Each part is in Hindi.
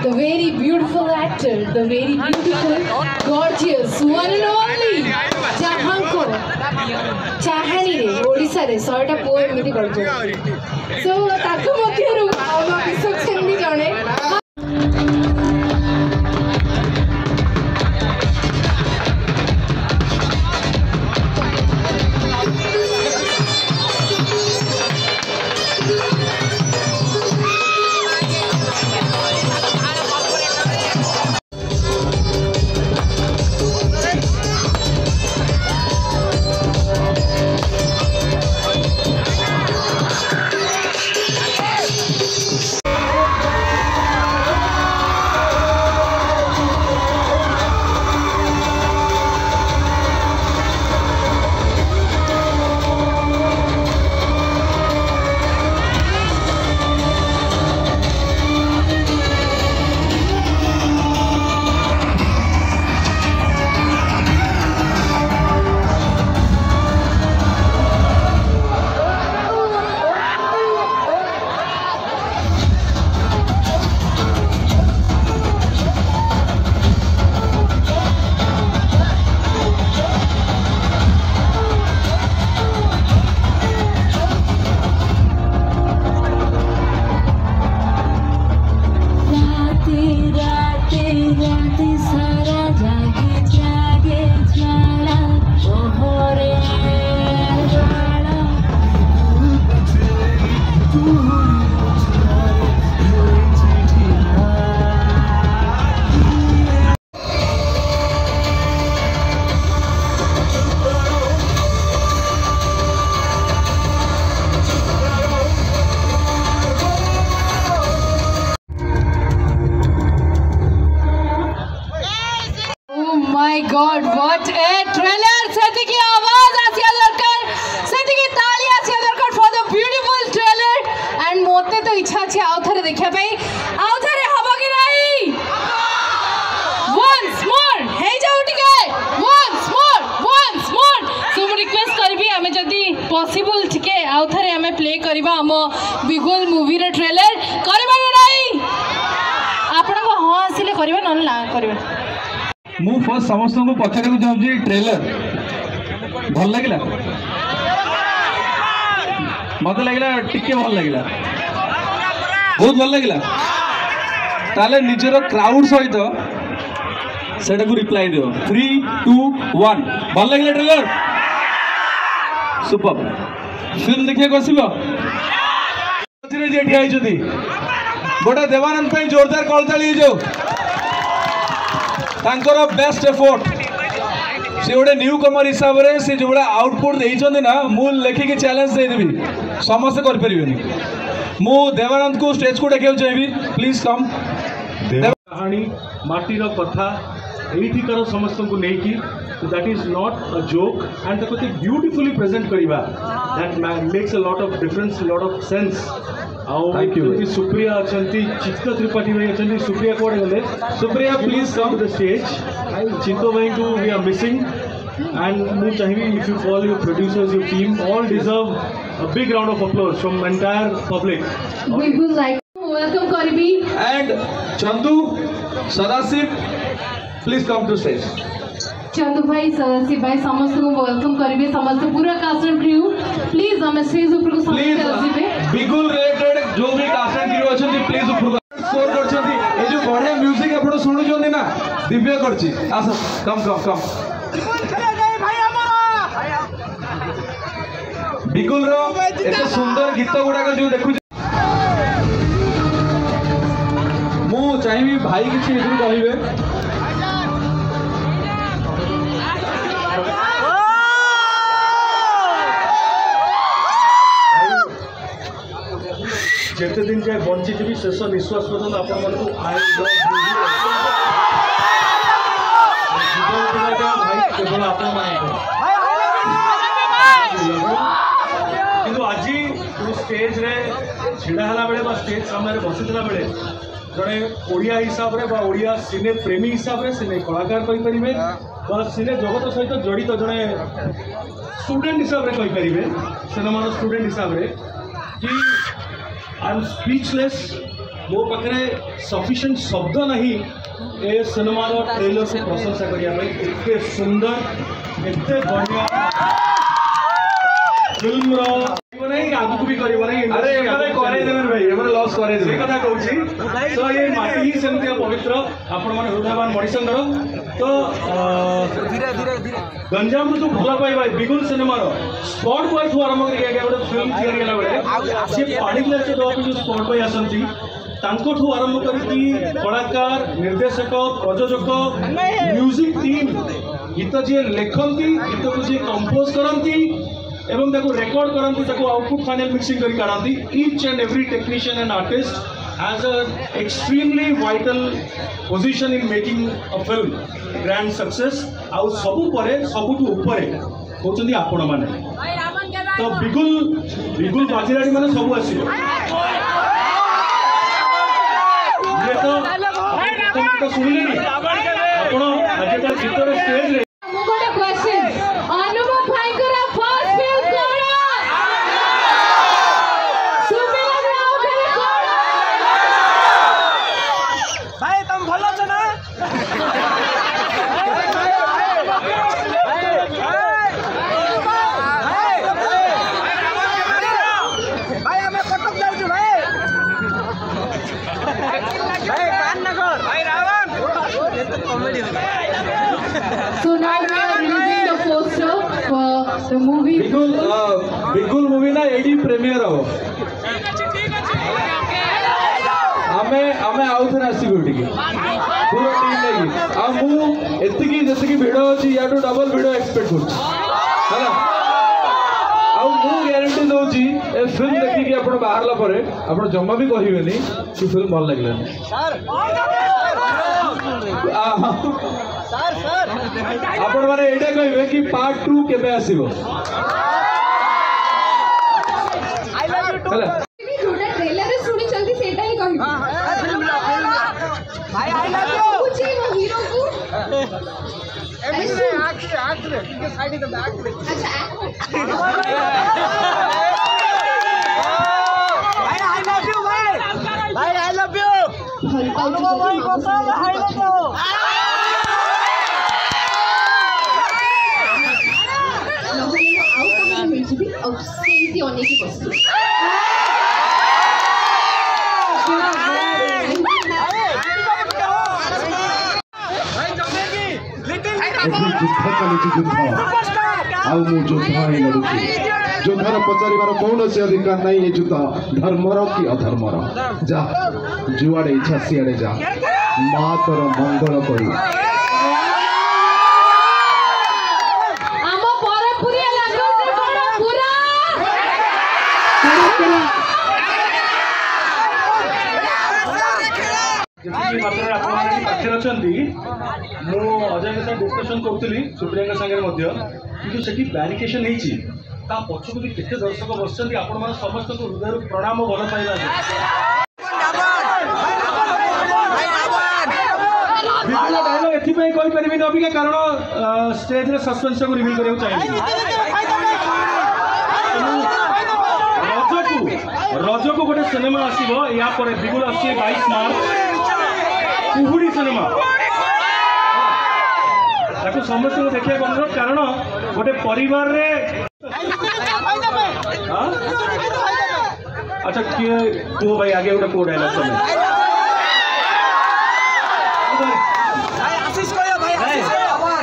the very beautiful actor, the very beautiful, gorgeous, one and only Jahanko Chahani re Odisha re 100 ta poem miti karchu. So taku madhyaru ama Vishwak Sen bhi jane. My God, what a trailer! Seti ki आवाज आसिया दरकार, seti ki ताली आसिया दरकार for the beautiful trailer. And मोते तो इच्छा छे आउ थरे देखिया पाई, आउ थरे हबो कि नहीं? Once more, हे जाऊ टिके. Once more. So मैं request करबी हमें जदी possible टिके आउ थरे हमें play करिबा हम बिगुल मूवी रे trailer करिबा नहीं? आपण को हां आसिले करिबा न ना करिबा. मु फर्स्ट समस्त को पचारे को चाहूँ ट्रेलर भल लगे मत लगे टिके भल लगे बहुत भल लगे ताले निजर क्राउड सहित सेटा को रिप्लाई दियो 3 2 1 भल लगे ट्रेलर सुपर फिल्म देखिए आसब गोटे देवानंद जोरदार कलताली जाओ तांकर बेस्ट एफर्ट से गोटे न्यू कमर हिसाब से जो आउटपुट देते ना मु लेखिकी चैलेंज देदेवी समस्ते करें मु देवानंद को स्टेज को देखा चाहिए प्लीज कम कहानी माटीर कथा यहीठिकार समस्त को लेकिन that is not a joke and ताको ब्यूटीफुली प्रेजेंट करवा that makes a lot of difference lot of sense thank you Supriya अच्छा चित्त त्रिपाठी भाई अच्छा सुप्रिया कौन गले Supriya please come to the stage Chitto भाई को वी आर मिसिंग एंड मु चाहिए if you call your producers your team all deserve a big round of applause from entire public we would like welcome करबी and Chandu Sadashiv please come to stage Chandu भाई सदाशिव भाई समस्त को वेलकम करबी समस्त पूरा कास्ट एंड क्रू प्लीज हम स्टेज ऊपर को समस्त आसीबे बिगुल रिलेटेड जो भी कास्ट एंड क्रू अछंती प्लीज ऊपर स्कोर करछंती ए जो बढ़िया म्यूजिक आपण सुनुछंती ना दिव्य करछि आस कम बिगुल रो एते सुंदर गीत गुडा जो देखु मु चाहिए भाई किछि एदु कहिबे जिते दिन जाए बंची थी शेष निश्वास पर्यटन आपण केवल कि आज स्टेज रे ढड़ा बेले स्टेज सामने बसीला बेले जड़े ओडिया हिसाब रे ओडिया सिने प्रेमी हिसाब रे सिने कलाकार कहींपर सिने जगत सहित जड़ित जड़े स्टूडेंट हिसाब से कहींपर सिनेमा स्टूडेंट हिसाब से कि आई एम स्पीचलेस मो पाखे सफिशिएंट शब्द नहीं ए सिनेमार ट्रेलर से प्रशंसा करने एते सुंदर एते बढ़िया फिल्म नहीं आगु भी कर लॉस कर तो ये माटी ही सेमती पवित्र आपण मैंने हृदयवान मणिशंकर तो गंजाम जो भल पाइबा बिगुल सिनेमार स्पॉट बॉय ठू आरंभ कर गोटे फिल्म तैयारी बेले सी पानी ग्लास देवाक जो स्पॉट बॉय आसती तांकोठू आरंभ करके कलाकार निर्देशक प्रयोजक म्यूजिक टीम गीत जी लेखती गीत को जी कंपोज करती एवं ताको रेकॉर्ड करती ताको आउटपुट फाइनल मिक्सिंग करी काढंती each and every technician and artist has a extremely vital position in making a film grand success आउ सबु परे सबुठु ऊपर होचंदी आपण माने तो बिगुल बाजीराड़ी माने सबु आसीबो ये तो सुनिले नी आपण आज का चित्र स्टेज रे मोगोटे क्वेश्चन अनुभव भाई को फर्स्ट फिल्म कोन सुमिला राव करे कोन भाई तुम भलो छ ना भाई हमें कटक जाऊ छु भाई कान न कर भाई रावण ये तो कॉमेडी हो गया So now we are releasing the poster for the movie. बिगुल मूवी ना एडी प्रीमियर हो आमे आउ थे आसबू टी पूरा टीम लगी आती जी भिड़ अच्छी या डबल भिड़ एक्सपेक्ट कर ग्यारंटी दूसरी ए फिल्म देखिए आप बाहर पर आप जमा भी कहबेनि कि फिल्म भल लगे आपण मैंने ये कहे कि पार्ट 2 केबे आसीबो जोटा ट्रेलर रे सुनी चलती सेटा ही कहबी भाई आई लव यू पूछे वो हीरो को ऐसे आंख रे के साइड में बैक रे अच्छा भाई आई लव यू भाई आई लव यू अनुभव भाई को सब आई लव यू सेमती अनेक वस्तु योद्धार पचार कौन से अधिकार नहीं ये युद्ध धर्मर कि अधर्मर जा जुआड़े इच्छा सियाड़े जा माँ तोर मंगल करी पाखे अच्छा अजय के साथ डिस्कसन करी सुप्रिया सागर कि से बैरिकेशन पछक भी केते दर्शक बस आपण समस्त हृदय प्रणाम भल पाइबा डायलॉग एथि अबिका कारण स्टेज रे सस्पेंस को रिवील करने चाहिए रज को गोटे सिनेमा आसो या बिगुल आस 22 मार्च कुहुड़ी सिनेमा समस्त को देखा अनुरोध कारण गोटे परिवार रे अच्छा किए कह भाई आगे गोटे को डायलॉग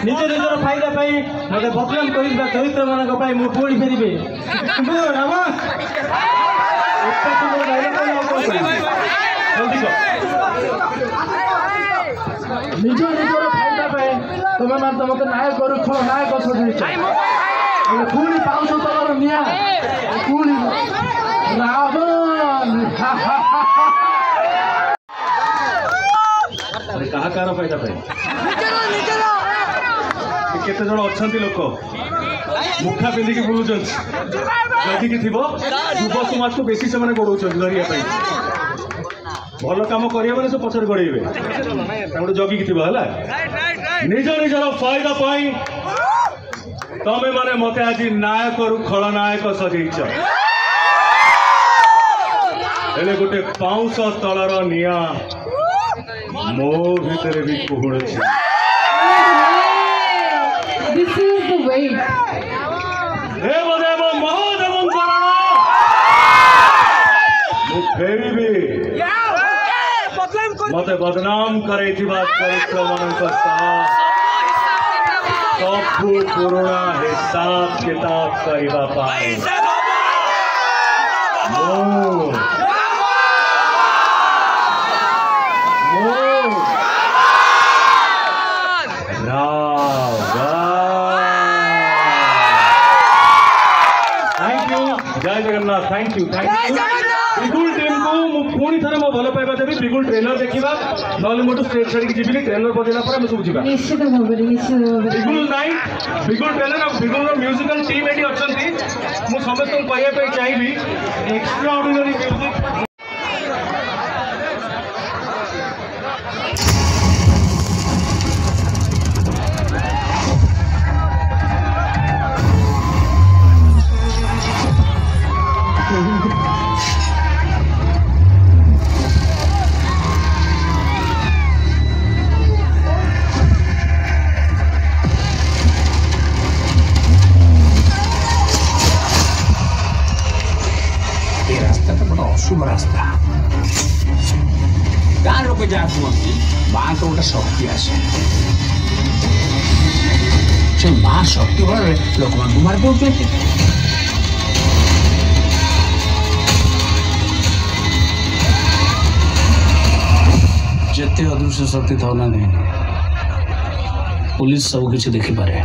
निज निजर फायदा मत बदनाम कर चरित्र मान पुणी फेरबे निज निजर फायदा तुम मान तो मत नायक करू खो नायक सजई पुणी पाउछ तमर निया पुणी रावण अरे कहा कार फायदा केते जन अच्छा लोक मुखा पिंधिकी बुलूँ जदि थी युव समाज को बेसी से गोड़ धरिया भल कम करें मैंने सब पचर गड़े गोटे जगिकी थी निज निजर फायदा तमें मैंने मत आज नायक रु खलनायक सजईच हेले गोटे पाउंस तलर निया मो भितर भी कुहुड़ुछि This is the way. देव देव महादेव शरण मु फेरिबी मते बदनाम करे चरित्र मानक सबू पुराणा हिसाब किताब करवा पाए थैंक यू जय जगन्नाथ थैंक यू बिगुल टीम को पुणी थे मो भल पाइबा देवी बिगुल ट्रेलर देखा ना मोटू स्टेज छाड़ी जीवी ट्रेलर बजेला पर सब जीवा निश्चित भाବରେ बिगुल नाइन बिगुल ट्रेलर और बिगुल म्यूजिकल टीम एटी अच्छी मु समस्त कहवाई चाहिए एक्स्ट्रा ऑर्डिनरी म्यूजिक अशुभ रास्ता गाँव लोक जहाँ कहते माँ को गोटे शक्ति आसे से माँ शक्ति बल लोक मान मार दे जिते अदृश्य शक्ति था ना पुलिस सब किसी देखिपारे।